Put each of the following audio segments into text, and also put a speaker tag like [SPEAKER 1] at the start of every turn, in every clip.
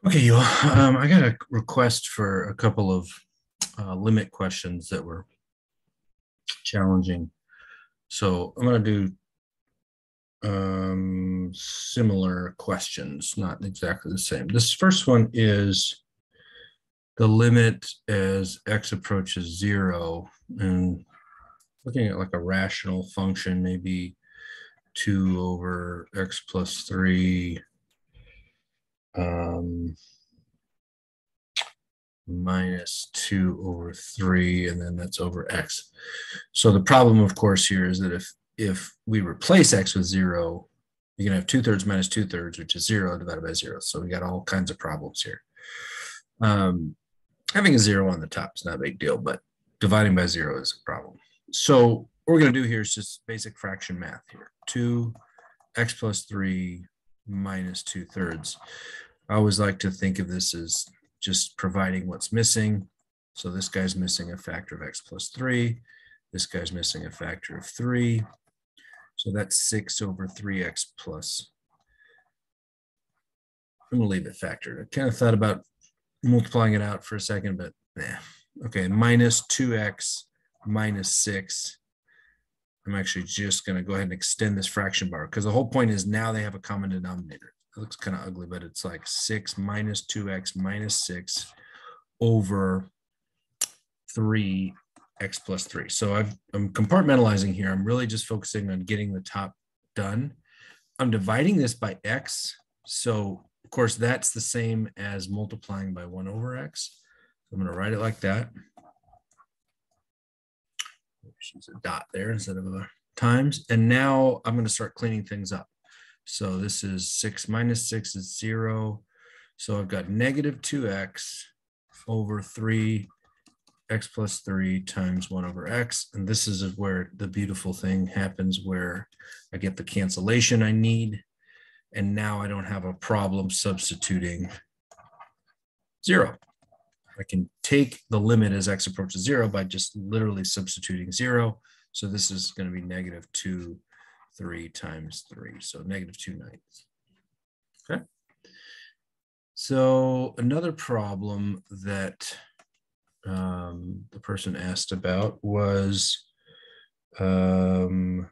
[SPEAKER 1] Okay, you. I got a request for a couple of limit questions that were challenging. So I'm going to do similar questions, not exactly the same. This first one is the limit as x approaches zero, and looking at like a rational function, maybe 2 over x plus 3 um, minus 2 over 3, and then that's over x. So the problem, of course, here is that if we replace x with 0, you're going to have 2/3 minus 2/3, which is 0 divided by 0. So we got all kinds of problems here. Having a 0 on the top is not a big deal, but dividing by 0 is a problem. So what we're going to do here is just basic fraction math here. 2x plus 3 minus 2/3. I always like to think of this as just providing what's missing. So this guy's missing a factor of x plus 3. This guy's missing a factor of 3. So that's 6 over 3x plus. I'm going to leave it factored. I kind of thought about multiplying it out for a second, but nah. Okay, minus 2x minus 6. I'm actually just going to go ahead and extend this fraction bar because the whole point is now they have a common denominator. It looks kind of ugly, but it's like 6 minus 2x minus 6 over 3x plus 3. So I'm compartmentalizing here. I'm really just focusing on getting the top done. I'm dividing this by x. So, of course, that's the same as multiplying by 1 over x. So I'm going to write it like that. Use a dot there instead of a times. And now I'm going to start cleaning things up. So this is 6 minus 6 is 0. So I've got negative 2x over 3x plus 3 times 1 over x. And this is where the beautiful thing happens, where I get the cancellation I need. And now I don't have a problem substituting 0. I can take the limit as x approaches 0 by just literally substituting 0. So this is going to be negative 2, 3 times 3. So negative 2/9. Okay. So another problem that the person asked about was, oh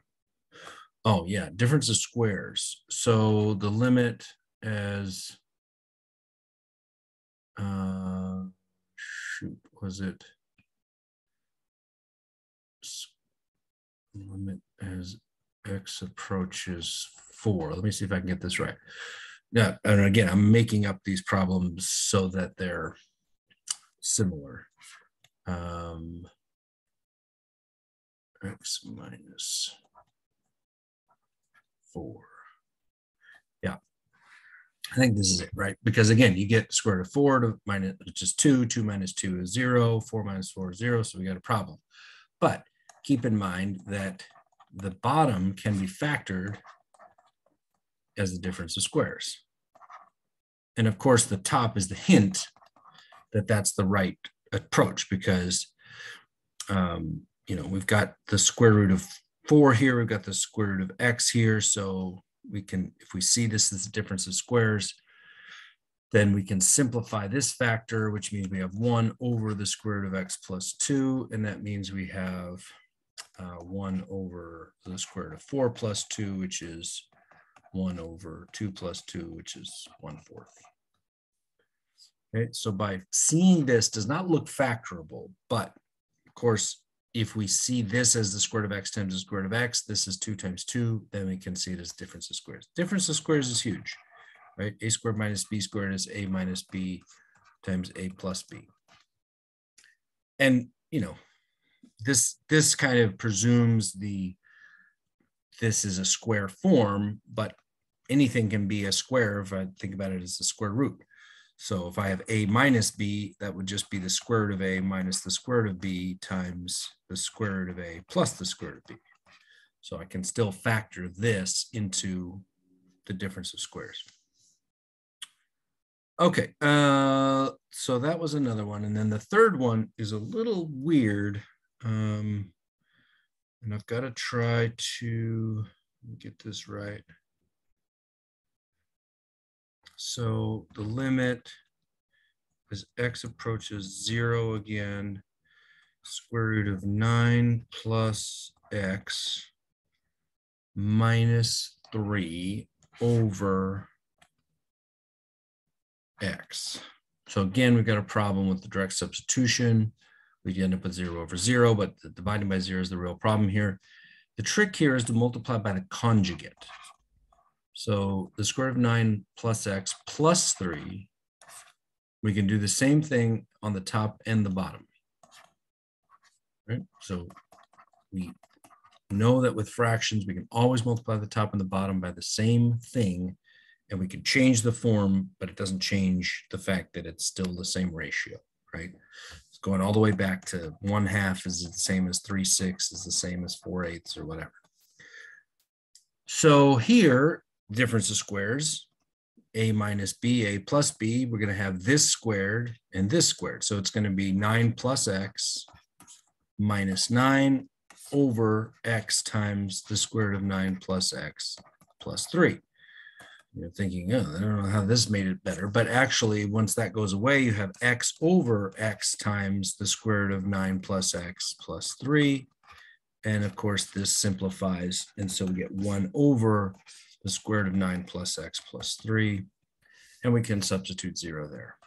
[SPEAKER 1] yeah, difference of squares. So the limit as, was it limit as x approaches 4? Let me see if I can get this right. Yeah, and again, I'm making up these problems so that they're similar. X minus 4. Yeah, I think this is it, right? Because again, you get square root of 4 to minus, which is 2. 2 minus 2 is 0. 4 minus 4 is 0. So we got a problem. But keep in mind that the bottom can be factored as the difference of squares. And of course, the top is the hint that that's the right approach, because we've got the square root of 4 here, we've got the square root of x here. So we can, if we see this as the difference of squares, then we can simplify this factor, which means we have 1 over the square root of x plus 2. And that means we have 1 over the square root of 4 plus 2, which is 1 over 2 plus 2, which is 1/4. Okay, so by seeing this does not look factorable, but of course, if we see this as the square root of x times the square root of x, this is 2 times 2, then we can see it as difference of squares. Difference of squares is huge, right? A squared minus b squared is a minus b times a plus b. And, this kind of presumes this is a square form, but anything can be a square if I think about it as the square root. So if I have a minus b, that would just be the square root of a minus the square root of b times the square root of a plus the square root of b. So I can still factor this into the difference of squares. Okay, so that was another one. And then the third one is a little weird. And I've got to try to get this right. So the limit as x approaches 0 again, square root of 9 plus x minus 3 over x. So again, we've got a problem with the direct substitution. We end up with 0 over 0, but the dividing by 0 is the real problem here. The trick here is to multiply by the conjugate. So the square root of 9 plus x plus 3, we can do the same thing on the top and the bottom. Right? So we know that with fractions, we can always multiply the top and the bottom by the same thing, and we can change the form, but it doesn't change the fact that it's still the same ratio, right? It's going all the way back to 1/2 is the same as 3/6 is the same as 4/8 or whatever. So here, difference of squares, a minus b, a plus b, we're going to have this squared and this squared. So it's going to be 9 plus x minus 9 over x times the square root of 9 plus x plus 3. You're thinking, oh, I don't know how this made it better, but actually once that goes away, you have x over x times the square root of 9 plus x plus 3. And of course, this simplifies, and so we get 1 over the square root of 9 plus x plus 3, and we can substitute 0 there.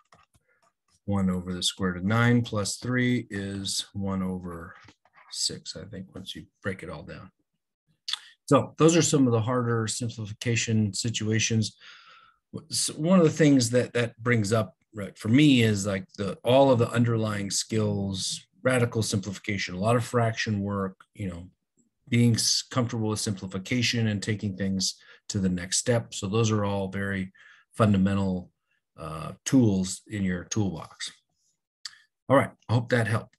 [SPEAKER 1] 1 over the square root of 9 plus 3 is 1 over 6, I think, once you break it all down. So those are some of the harder simplification situations. So one of the things that brings up, right, for me is like all of the underlying skills, radical simplification, a lot of fraction work, being comfortable with simplification and taking things to the next step. So those are all very fundamental tools in your toolbox. All right, I hope that helped.